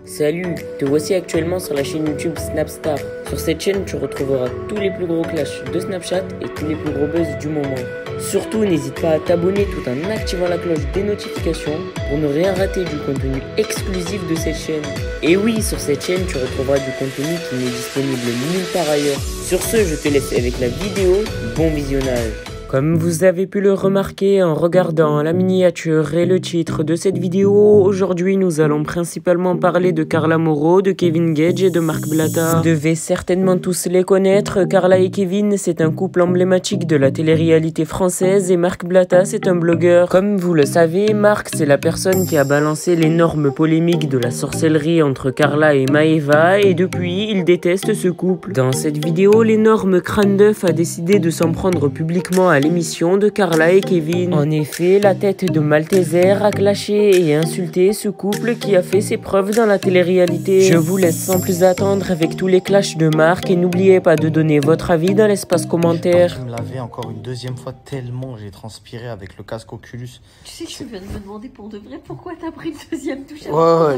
Salut, te voici actuellement sur la chaîne YouTube Snapstar. Sur cette chaîne, tu retrouveras tous les plus gros clashs de Snapchat et tous les plus gros buzz du moment. Surtout, n'hésite pas à t'abonner tout en activant la cloche des notifications pour ne rien rater du contenu exclusif de cette chaîne. Et oui, sur cette chaîne, tu retrouveras du contenu qui n'est disponible nulle part ailleurs. Sur ce, je te laisse avec la vidéo. Bon visionnage. Comme vous avez pu le remarquer en regardant la miniature et le titre de cette vidéo, aujourd'hui nous allons principalement parler de Carla Moreau, de Kevin Gage et de Marc Blatta. Vous devez certainement tous les connaître, Carla et Kevin c'est un couple emblématique de la télé-réalité française et Marc Blatta c'est un blogueur. Comme vous le savez, Marc c'est la personne qui a balancé l'énorme polémique de la sorcellerie entre Carla et Maeva et depuis il déteste ce couple. Dans cette vidéo, l'énorme crâne d'œuf a décidé de s'en prendre publiquement à l'émission de Carla et Kevin. En effet, la tête de Malteser a clashé et insulté ce couple qui a fait ses preuves dans la télé-réalité. Je vous laisse sans plus attendre avec tous les clashs de Marc et n'oubliez pas de donner votre avis dans l'espace commentaire. Je me lavais encore une deuxième fois tellement j'ai transpiré avec le casque Oculus. Tu sais que je viens de me demander pour de vrai pourquoi t'as pris le deuxième touche. Ouais,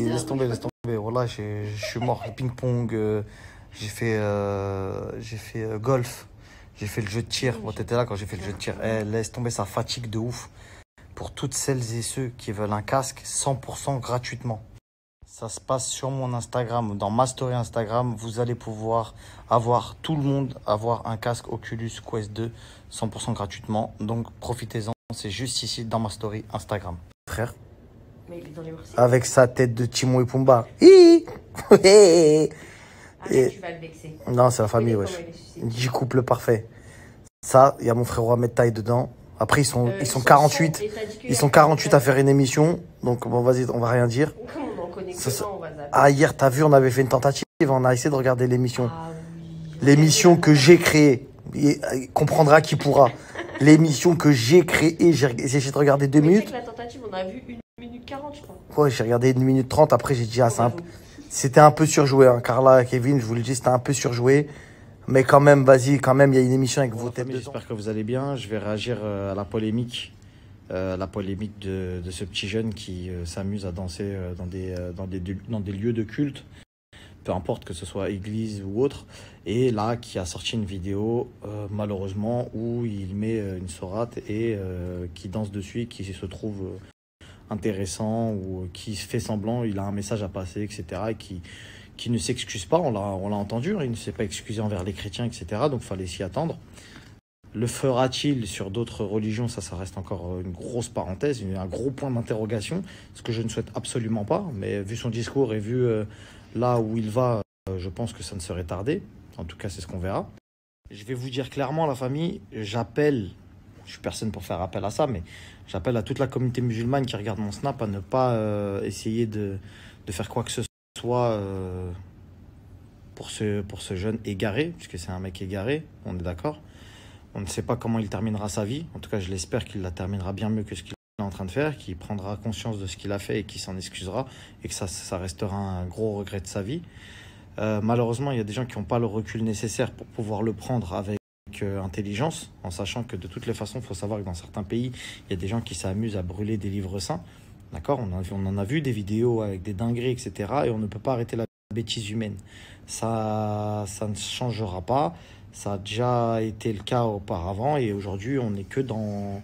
laisse tomber, laisse tomber. Voilà, je suis mort. Ping-pong, j'ai fait golf. J'ai fait le jeu de tir. Bon, t'étais là quand j'ai fait le jeu de tir. Laisse tomber, ça fatigue de ouf. Pour toutes celles et ceux qui veulent un casque, 100% gratuitement. Ça se passe sur mon Instagram, dans ma story Instagram. Vous allez pouvoir avoir, tout le monde, avoir un casque Oculus Quest 2 100% gratuitement. Donc, profitez-en. C'est juste ici, dans ma story Instagram. Frère. Mais il est dans les Marseillais. Avec sa tête de Timon et Pumba. Arrête, tu vas le vexer. Non, c'est la famille, wesh. 10 couples parfaits. Ça, il y a mon frère Ahmed Taï dedans. Après, ils sont 48. Ils sont 48 à faire une émission. Donc, bon, vas-y, on va rien dire. Comment on en connaît Ça, que on va zapper. Ah, hier, t'as vu, on avait fait une tentative. On a essayé de regarder l'émission. Ah oui. L'émission que j'ai créée. Il comprendra qui pourra. L'émission que j'ai créée. J'ai essayé de regarder 2 Mais tu sais minutes. que la tentative, on a vu 1 minute 40, je crois. Ouais, j'ai regardé 1 minute 30. Après, j'ai dit, ah, c'était un peu surjoué. Hein. Carla, Kevin, je vous le dis, c'était un peu surjoué. Mais quand même, vas-y, quand même, il y a une émission avec vos têtes. J'espère que vous allez bien. Je vais réagir à la polémique. De ce petit jeune qui s'amuse à danser dans des lieux de culte. Peu importe que ce soit église ou autre. Et là, qui a sorti une vidéo, malheureusement, où il met une sourate et qui danse dessus, qui se trouve intéressant ou qui fait semblant, il a un message à passer, etc. Et qui ne s'excuse pas, on l'a entendu, hein, il ne s'est pas excusé envers les chrétiens, etc. Donc il fallait s'y attendre. Le fera-t-il sur d'autres religions? Ça reste encore une grosse parenthèse, un gros point d'interrogation, ce que je ne souhaite absolument pas. Mais vu son discours et vu là où il va, je pense que ça ne serait tardé. En tout cas, c'est ce qu'on verra. Je vais vous dire clairement, la famille, j'appelle, je suis personne pour faire appel à ça, mais j'appelle à toute la communauté musulmane qui regarde mon snap à ne pas essayer de faire quoi que ce soit pour ce jeune égaré, puisque c'est un mec égaré, on est d'accord. On ne sait pas comment il terminera sa vie. En tout cas, je l'espère qu'il la terminera bien mieux que ce qu'il est en train de faire, qu'il prendra conscience de ce qu'il a fait et qu'il s'en excusera, et que ça restera un gros regret de sa vie. Malheureusement, il y a des gens qui n'ont pas le recul nécessaire pour pouvoir le prendre avec intelligence, en sachant que de toutes les façons, il faut savoir que dans certains pays, il y a des gens qui s'amusent à brûler des livres saints. D'accord, on en a vu des vidéos avec des dingueries, etc. Et on ne peut pas arrêter la bêtise humaine. Ça ne changera pas. Ça a déjà été le cas auparavant. Et aujourd'hui, on n'est que dans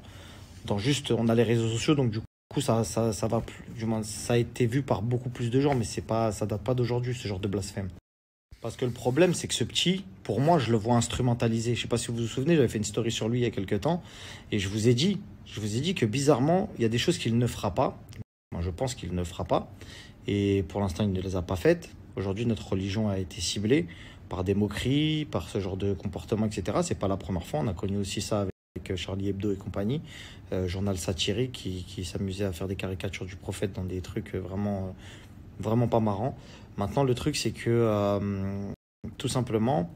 juste... On a les réseaux sociaux, donc du coup, ça va plus... Du moins, ça a été vu par beaucoup plus de gens, mais ça date pas d'aujourd'hui, ce genre de blasphème. Parce que le problème, c'est que ce petit, pour moi, je le vois instrumentalisé. Je ne sais pas si vous vous souvenez, j'avais fait une story sur lui il y a quelques temps. Et je vous ai dit que bizarrement, il y a des choses qu'il ne fera pas. Moi, je pense qu'il ne fera pas. Et pour l'instant, il ne les a pas faites. Aujourd'hui, notre religion a été ciblée par des moqueries, par ce genre de comportement, etc. C'est pas la première fois. On a connu aussi ça avec Charlie Hebdo et compagnie. Journal satirique qui s'amusait à faire des caricatures du prophète dans des trucs vraiment pas marrants. Maintenant, le truc, c'est que tout simplement,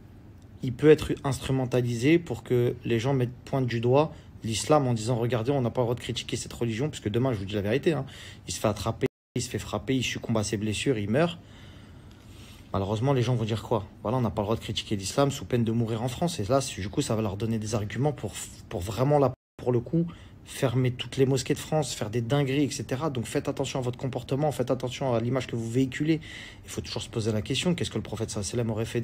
il peut être instrumentalisé pour que les gens pointent du doigt l'islam en disant regardez, on n'a pas le droit de critiquer cette religion, puisque demain, je vous dis la vérité, hein, il se fait attraper, il se fait frapper, il succombe à ses blessures, il meurt. Malheureusement, les gens vont dire quoi? Voilà, on n'a pas le droit de critiquer l'islam sous peine de mourir en France. Et là, du coup, ça va leur donner des arguments pour vraiment, là, pour le coup, fermer toutes les mosquées de France, faire des dingueries, etc. Donc faites attention à votre comportement, faites attention à l'image que vous véhiculez. Il faut toujours se poser la question, qu'est-ce que le prophète sallallahu alayhi wa sallam aurait fait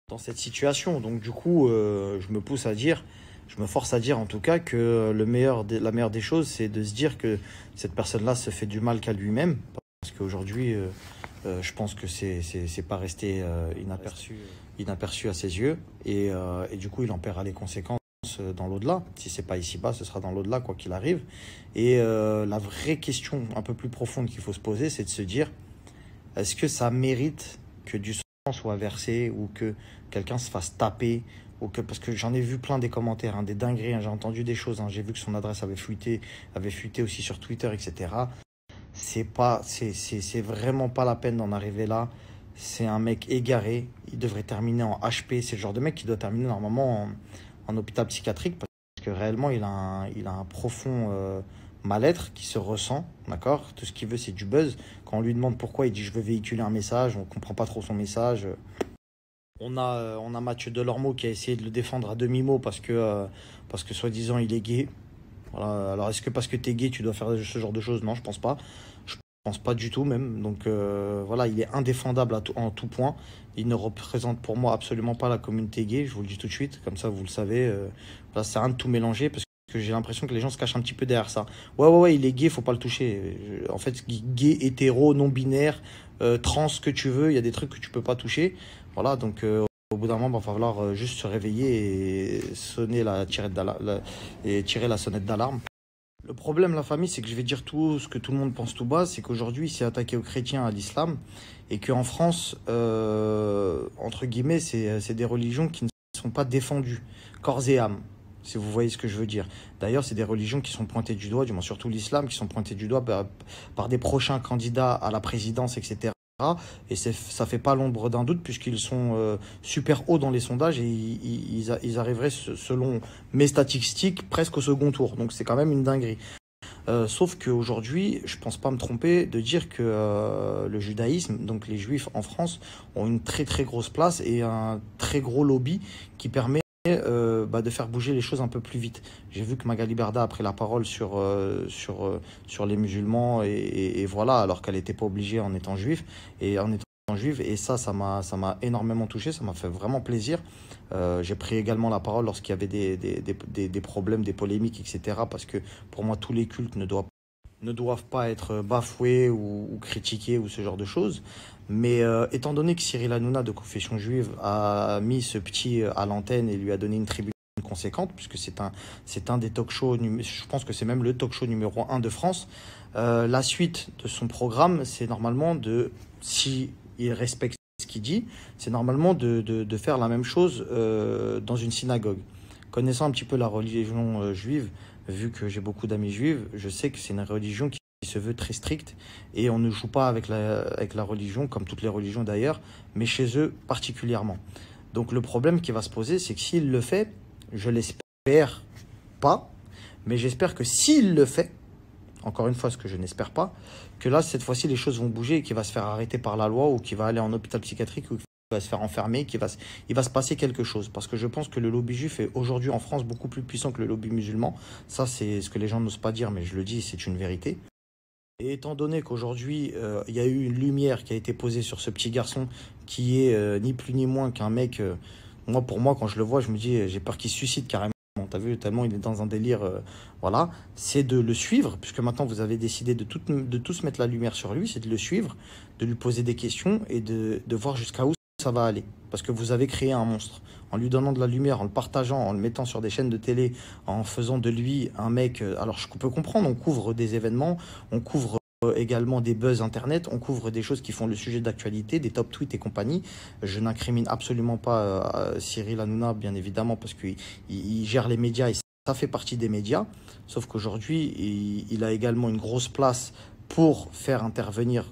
dans cette situation? Donc du coup, je me force à dire en tout cas que la meilleure des choses, c'est de se dire que cette personne-là se fait du mal qu'à lui-même. Parce qu'aujourd'hui, je pense que c'est pas resté inaperçu à ses yeux. Et du coup, il en paiera les conséquences dans l'au-delà. Si c'est pas ici-bas, ce sera dans l'au-delà, quoi qu'il arrive. Et la vraie question un peu plus profonde qu'il faut se poser, c'est de se dire, est-ce que ça mérite que du sang soit versé ou que quelqu'un se fasse taper parce que j'en ai vu plein des commentaires, des dingueries, j'ai entendu des choses, j'ai vu que son adresse avait fuité aussi sur Twitter, etc. C'est vraiment pas la peine d'en arriver là. C'est un mec égaré, il devrait terminer en HP, c'est le genre de mec qui doit terminer normalement en hôpital psychiatrique parce que réellement il a un profond mal-être qui se ressent, d'accord? Tout ce qu'il veut c'est du buzz. Quand on lui demande pourquoi, il dit je veux véhiculer un message, on comprend pas trop son message. On a Mathieu Delormeau qui a essayé de le défendre à demi-mot parce que soi-disant il est gay. Voilà. Alors est-ce que parce que tu es gay tu dois faire ce genre de choses? Non, je pense pas. Je pense pas du tout même. Donc voilà, il est indéfendable en tout point. Il ne représente pour moi absolument pas la communauté gay, je vous le dis tout de suite, comme ça vous le savez. Là, c'est rien de tout mélanger parce que j'ai l'impression que les gens se cachent un petit peu derrière ça. Ouais, il est gay, faut pas le toucher. En fait, gay, hétéro, non-binaire, trans, ce que tu veux, il y a des trucs que tu peux pas toucher. Voilà, donc au bout d'un moment, il va falloir juste se réveiller et tirer la sonnette d'alarme. Le problème, la famille, c'est que je vais dire tout ce que tout le monde pense tout bas, c'est qu'aujourd'hui, il s'est attaqué aux chrétiens, à l'islam, et qu'en France, entre guillemets, c'est des religions qui ne sont pas défendues, corps et âme, si vous voyez ce que je veux dire. D'ailleurs, c'est des religions qui sont pointées du doigt, du moins surtout l'islam, qui sont pointées du doigt par des prochains candidats à la présidence, etc. Et ça fait pas l'ombre d'un doute puisqu'ils sont super hauts dans les sondages et ils arriveraient, selon mes statistiques, presque au second tour. Donc c'est quand même une dinguerie. Sauf qu'aujourd'hui, je pense pas me tromper de dire que le judaïsme, donc les juifs en France, ont une très très grosse place et un très gros lobby qui permet de faire bouger les choses un peu plus vite. J'ai vu que Magali Berda a pris la parole sur les musulmans et voilà, alors qu'elle n'était pas obligée en étant juive et ça m'a énormément touché, ça m'a fait vraiment plaisir. J'ai pris également la parole lorsqu'il y avait des problèmes, des polémiques, etc. Parce que pour moi, tous les cultes ne doivent pas être bafoués ou critiqués ou ce genre de choses. Mais étant donné que Cyril Hanouna de confession juive a mis ce petit à l'antenne et lui a donné une tribune conséquente, puisque c'est un des talk-shows, je pense que c'est même le talk-show numéro 1 de France, la suite de son programme, c'est normalement si il respecte ce qu'il dit, c'est normalement de faire la même chose dans une synagogue. Connaissant un petit peu la religion juive, vu que j'ai beaucoup d'amis juifs, je sais que c'est une religion qui se veut très stricte et on ne joue pas avec la religion, comme toutes les religions d'ailleurs, mais chez eux particulièrement. Donc le problème qui va se poser, c'est que s'il le fait, je l'espère pas, mais j'espère que s'il le fait, encore une fois ce que je n'espère pas, que là cette fois-ci les choses vont bouger et qu'il va se faire arrêter par la loi ou qu'il va aller en hôpital psychiatrique ou qu'il va se faire enfermer, il va se passer quelque chose. Parce que je pense que le lobby juif est aujourd'hui en France beaucoup plus puissant que le lobby musulman. Ça c'est ce que les gens n'osent pas dire, mais je le dis, c'est une vérité. Et étant donné qu'aujourd'hui, il y a eu une lumière qui a été posée sur ce petit garçon qui est ni plus ni moins qu'un mec... Pour moi, quand je le vois, je me dis, j'ai peur qu'il se suicide carrément. T'as vu, tellement il est dans un délire. Voilà, c'est de le suivre, puisque maintenant vous avez décidé de tous mettre la lumière sur lui, c'est de le suivre, de lui poser des questions et de voir jusqu'à où ça va aller. Parce que vous avez créé un monstre. En lui donnant de la lumière, en le partageant, en le mettant sur des chaînes de télé, en faisant de lui un mec... Alors je peux comprendre, on couvre des événements, on couvre également des buzz internet, on couvre des choses qui font le sujet d'actualité, des top tweets et compagnie. Je n'incrimine absolument pas Cyril Hanouna, bien évidemment, parce qu'il gère les médias et ça fait partie des médias. Sauf qu'aujourd'hui, il a également une grosse place pour faire intervenir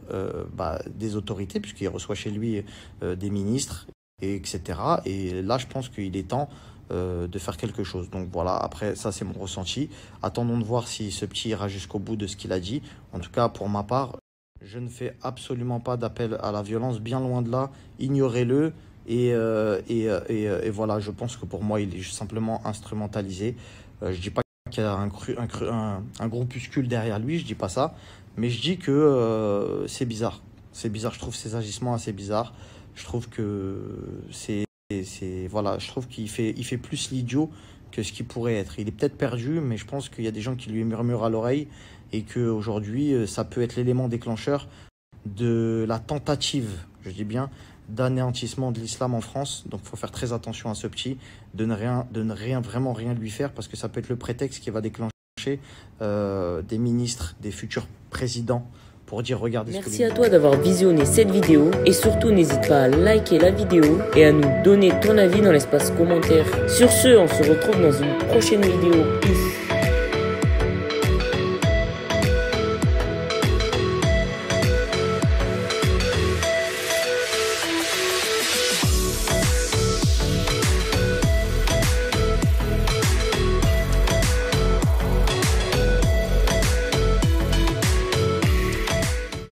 des autorités, puisqu'il reçoit chez lui des ministres, etc. Et là, je pense qu'il est temps de faire quelque chose. Donc voilà, après ça c'est mon ressenti. Attendons de voir si ce petit ira jusqu'au bout de ce qu'il a dit. En tout cas, pour ma part, je ne fais absolument pas d'appel à la violence, bien loin de là. Ignorez-le et voilà, je pense que pour moi il est simplement instrumentalisé. Je dis pas qu'il y a un groupuscule derrière lui, je dis pas ça, mais je dis que c'est bizarre. C'est bizarre, je trouve ses agissements assez bizarres. Je trouve que voilà, je trouve qu'il fait plus l'idiot que ce qu'il pourrait être. Il est peut-être perdu, mais je pense qu'il y a des gens qui lui murmurent à l'oreille et qu'aujourd'hui, ça peut être l'élément déclencheur de la tentative, je dis bien, d'anéantissement de l'islam en France. Donc il faut faire très attention à ce petit, de ne vraiment rien lui faire, parce que ça peut être le prétexte qui va déclencher des ministres, des futurs présidents, pour dire regardez. Merci à toi d'avoir visionné cette vidéo, et surtout n'hésite pas à liker la vidéo et à nous donner ton avis dans l'espace commentaire. Sur ce, on se retrouve dans une prochaine vidéo. Peace.